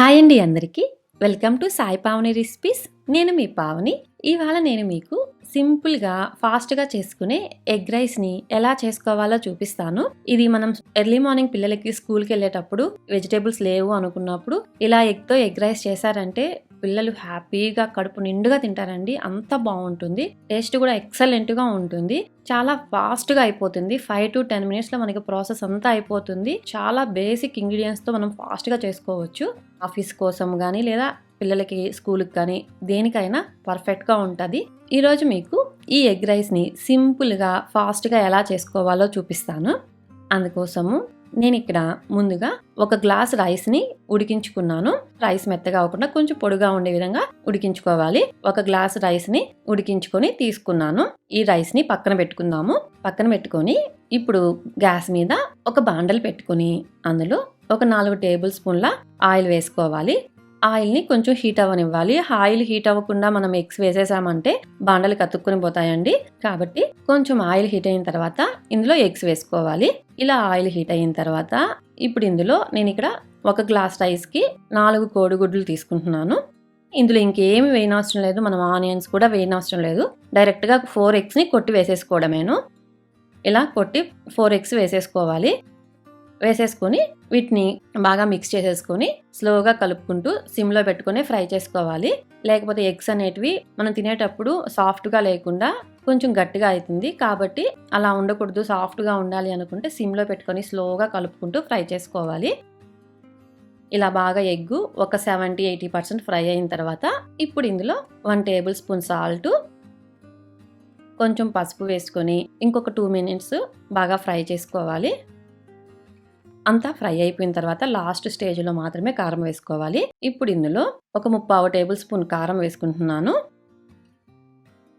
Hi అండి అందరికీ. Welcome to Sai Pavani recipes. నేను మీ పావని. ఇవాళ నేను మీకు సింపుల్గా ఫాస్ట్గా చేసుకునే ఎగ్ రైస్ని ఎలా చేసుకోవాలో చూపిస్తాను. ఇది మనం ఎర్లీ మార్నింగ్ పిల్లలకి స్కూల్కి వెళ్ళేటప్పుడు వెజిటేబుల్స్ లేవు అనుకున్నప్పుడు ఇలా ఎగ్తో ఎగ్ రైస్ చేశారంటే పిల్లలు హ్యాపీగా కడుపు నిండుగా తింటారండి. అంత బాగుంటుంది, టేస్ట్ కూడా ఎక్సలెంట్గా ఉంటుంది. చాలా ఫాస్ట్గా అయిపోతుంది. 5 to 10 minutesలో మనకి ప్రాసెస్ అంతా అయిపోతుంది. చాలా బేసిక్ ఇంగ్రీడియంట్స్తో మనం ఫాస్ట్గా చేసుకోవచ్చు. ఆఫీస్ కోసం కానీ లేదా పిల్లలకి స్కూల్కి కానీ దేనికైనా పర్ఫెక్ట్గా ఉంటుంది. ఈరోజు మీకు ఈ ఎగ్ రైస్ని సింపుల్గా ఫాస్ట్గా ఎలా చేసుకోవాలో చూపిస్తాను. అందుకోసము నేను ఇక్కడ ముందుగా ఒక గ్లాస్ రైస్ని ఉడికించుకున్నాను. రైస్ మెత్తగా అవ్వకుండా కొంచెం పొడిగా ఉండే విధంగా ఉడికించుకోవాలి. ఒక గ్లాస్ రైస్ని ఉడికించుకొని తీసుకున్నాను. ఈ రైస్ని పక్కన పెట్టుకుందాము. పక్కన పెట్టుకొని ఇప్పుడు గ్యాస్ మీద ఒక బాండలు పెట్టుకొని అందులో ఒక 4 టేబుల్ స్పూన్ల ఆయిల్ వేసుకోవాలి. ఆయిల్ని కొంచెం హీట్ అవ్వనివ్వాలి. ఆయిల్ హీట్ అవ్వకుండా మనం ఎగ్స్ వేసేసామంటే బాండలు కతుక్కుని పోతాయండి. కాబట్టి కొంచెం ఆయిల్ హీట్ అయిన తర్వాత ఇందులో ఎగ్స్ వేసుకోవాలి. ఇలా ఆయిల్ హీట్ అయిన తర్వాత ఇప్పుడు ఇందులో నేను ఇక్కడ ఒక గ్లాస్ రైస్కి 4 కోడిగుడ్లు తీసుకుంటున్నాను. ఇందులో ఇంకేమి వేయనవసరం లేదు. మనం ఆనియన్స్ కూడా వేయనవసరం లేదు. డైరెక్ట్గా 4 ఎగ్స్ని కొట్టి వేసేసుకోవడమేను. ఇలా కొట్టి 4 ఎగ్స్ వేసేసుకోవాలి. వేసేసుకొని వీటిని బాగా మిక్స్ చేసేసుకొని స్లోగా కలుపుకుంటూ సిమ్లో పెట్టుకొని ఫ్రై చేసుకోవాలి. లేకపోతే ఎగ్స్ అనేటివి మనం తినేటప్పుడు సాఫ్ట్గా లేకుండా కొంచెం గట్టిగా అవుతుంది. కాబట్టి అలా ఉండకూడదు, సాఫ్ట్గా ఉండాలి అనుకుంటే సిమ్లో పెట్టుకొని స్లోగా కలుపుకుంటూ ఫ్రై చేసుకోవాలి. ఇలా బాగా ఎగ్గు ఒక 70-80% ఫ్రై అయిన తర్వాత ఇప్పుడు ఇందులో 1 టేబుల్ స్పూన్ సాల్ట్, కొంచెం పసుపు వేసుకొని ఇంకొక 2 minutes బాగా ఫ్రై చేసుకోవాలి. అంతా ఫ్రై అయిపోయిన తర్వాత లాస్ట్ స్టేజ్లో మాత్రమే కారం వేసుకోవాలి. ఇప్పుడు ఇందులో ఒక 3/4 టేబుల్ స్పూన్ కారం వేసుకుంటున్నాను.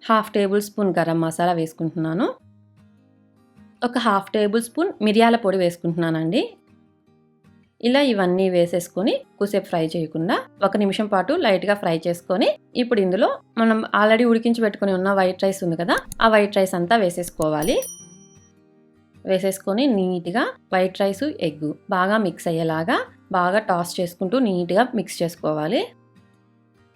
1/2 టేబుల్ స్పూన్ గరం మసాలా వేసుకుంటున్నాను. ఒక 1/2 టేబుల్ స్పూన్ మిరియాల పొడి వేసుకుంటున్నానండి. ఇలా ఇవన్నీ వేసేసుకొని కొద్దిసేపు ఫ్రై చేయకుండా 1 నిమిషం పాటు లైట్గా ఫ్రై చేసుకొని ఇప్పుడు ఇందులో మనం ఆల్రెడీ ఉడికించి పెట్టుకుని ఉన్న వైట్ రైస్ ఉంది కదా, ఆ వైట్ రైస్ అంతా వేసేసుకోవాలి. వేసేసుకొని నీట్గా వైట్ రైస్ ఎగ్ బాగా మిక్స్ అయ్యేలాగా బాగా టాస్ చేసుకుంటూ నీట్గా మిక్స్ చేసుకోవాలి.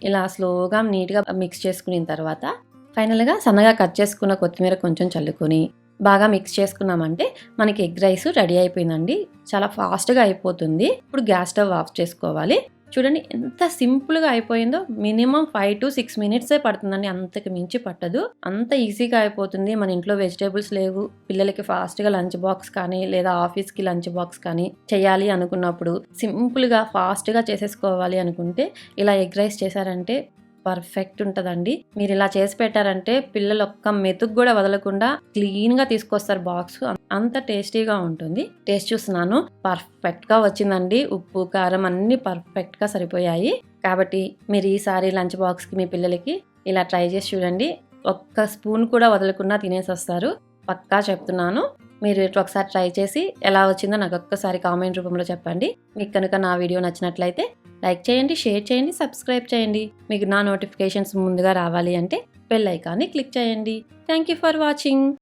ఇలా స్లోగా నీట్గా మిక్స్ చేసుకున్న తర్వాత ఫైనల్గా సన్నగా కట్ చేసుకున్న కొత్తిమీర కొంచెం చల్లుకొని బాగా మిక్స్ చేసుకున్నామంటే మనకి ఎగ్ రైస్ రెడీ అయిపోయిందండి. చాలా ఫాస్ట్గా అయిపోతుంది. ఇప్పుడు గ్యాస్ స్టవ్ ఆఫ్ చేసుకోవాలి. చూడండి ఎంత సింపుల్గా అయిపోయిందో. మినిమం 5 to 6 minutes పడుతుందండి, అంతకు మించి పట్టదు. అంత ఈజీగా అయిపోతుంది. మన ఇంట్లో వెజిటేబుల్స్ లేవు, పిల్లలకి ఫాస్ట్గా లంచ్ బాక్స్ కానీ లేదా ఆఫీస్కి లంచ్ బాక్స్ కానీ చేయాలి అనుకున్నప్పుడు సింపుల్గా ఫాస్ట్గా చేసేసుకోవాలి అనుకుంటే ఇలా ఎగ్ రైస్ చేశారంటే పర్ఫెక్ట్ ఉంటుందండి. మీరు ఇలా చేసి పెట్టారంటే పిల్లలు ఒక్క మెతుకు కూడా వదలకుండా క్లీన్గా తీసుకొస్తారు బాక్స్. అంత టేస్టీగా ఉంటుంది. టేస్ట్ చూస్తున్నాను, పర్ఫెక్ట్గా వచ్చిందండి. ఉప్పు కారం అన్నీ పర్ఫెక్ట్గా సరిపోయాయి. కాబట్టి మీరు ఈసారి లంచ్ బాక్స్కి మీ పిల్లలకి ఇలా ట్రై చేసి చూడండి. ఒక్క స్పూన్ కూడా వదలకుండా తినేసి వస్తారు, పక్కా చెప్తున్నాను. మీరు ఒకసారి ట్రై చేసి ఎలా వచ్చిందో నాకు ఒక్కసారి కామెంట్ రూపంలో చెప్పండి. మీకు కనుక నా వీడియో నచ్చినట్లయితే లైక్ చేయండి, షేర్ చేయండి, సబ్స్క్రైబ్ చేయండి. మీకు నా నోటిఫికేషన్స్ ముందుగా రావాలి అంటే బెల్ ఐకాన్ని క్లిక్ చేయండి. Thank you for watching.